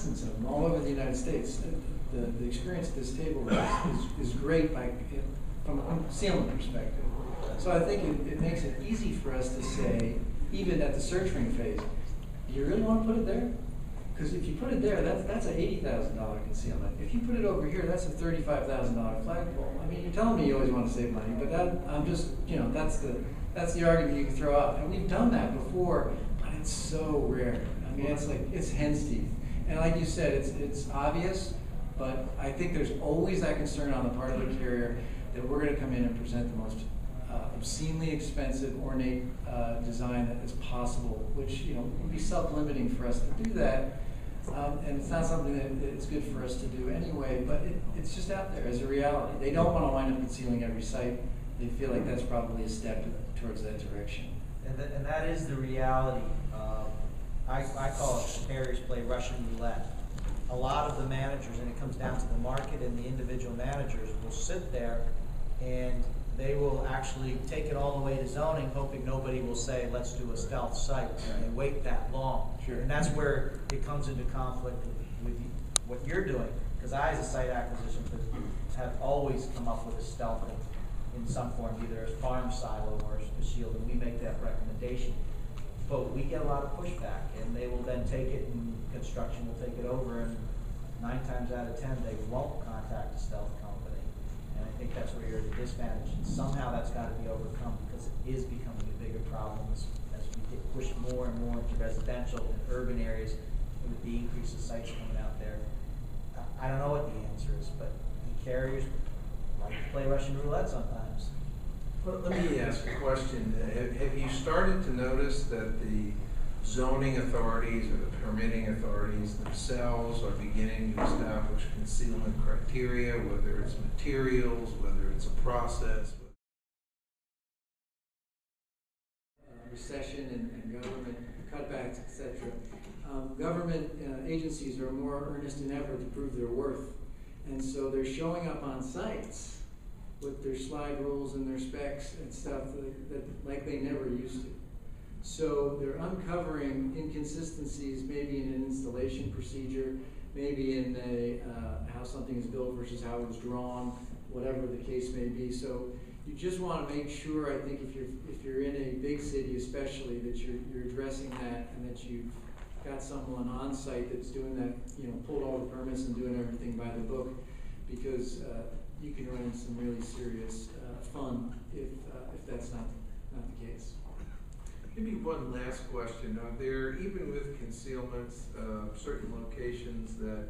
dozens of them all over the United States. The experience at this table is great from a concealment perspective. So I think it makes it easy for us to say, even at the search ring phase, do you really want to put it there? Because if you put it there, that's an $80,000 concealment. If you put it over here, that's a $35,000 flagpole. I mean, you're telling me you always want to save money, but I'm just, that's the argument you can throw out. And we've done that before, but it's so rare. I mean, it's hen's teeth. And like you said, it's obvious, but I think there's always that concern on the part of the carrier that we're going to come in and present the most obscenely expensive, ornate design that is possible, which would be self-limiting for us to do that. And it's not something that it's good for us to do anyway, but it's just out there as a reality. They don't want to wind up concealing every site. They feel like that's probably a step towards that direction. And that is the reality. I call it the carriers play Russian roulette. A lot of the managers, and it comes down to the market and the individual managers, will sit there and they will actually take it all the way to zoning, hoping nobody will say, let's do a stealth site, and they wait that long. Sure. And that's where it comes into conflict with what you're doing, because I, as a site acquisition person, have always come up with a stealth in some form, either as farm silo or a shield, and we make that recommendation. But we get a lot of pushback, and they will then take it, and construction will take it over, and 9 times out of 10, they won't contact a stealth company. And I think that's where you're at a disadvantage. And somehow that's got to be overcome, because it is becoming a bigger problem as we get pushed more and more into residential and urban areas with the increase of sites coming out there. I don't know what the answer is, but the carriers like to play Russian roulette sometimes. Well, let me ask a question. Have you started to notice that the zoning authorities or the permitting authorities themselves are beginning to establish concealment criteria, whether it's materials, whether it's a process? Recession and government cutbacks, etc. Government agencies are more earnest than ever to prove their worth, and so they're showing up on sites with their slide rules and their specs and stuff that like they never used to. So they're uncovering inconsistencies, maybe in an installation procedure, maybe in how something is built versus how it was drawn, whatever the case may be. So you just want to make sure, I think, if you're in a big city especially, that you're addressing that, and that you've got someone on site that's doing that, pulled all the permits and doing everything by the book, because you can run into some really serious fun if that's not the case. Maybe one last question. Are there, even with concealments, certain locations that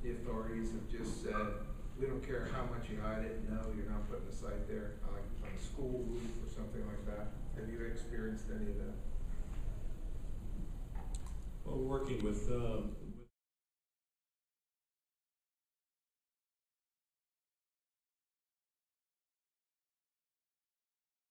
the authorities have just said, we don't care how much you hide it, no, you're not putting a site there, like on a school roof or something like that? Have you experienced any of that? Well, we're working with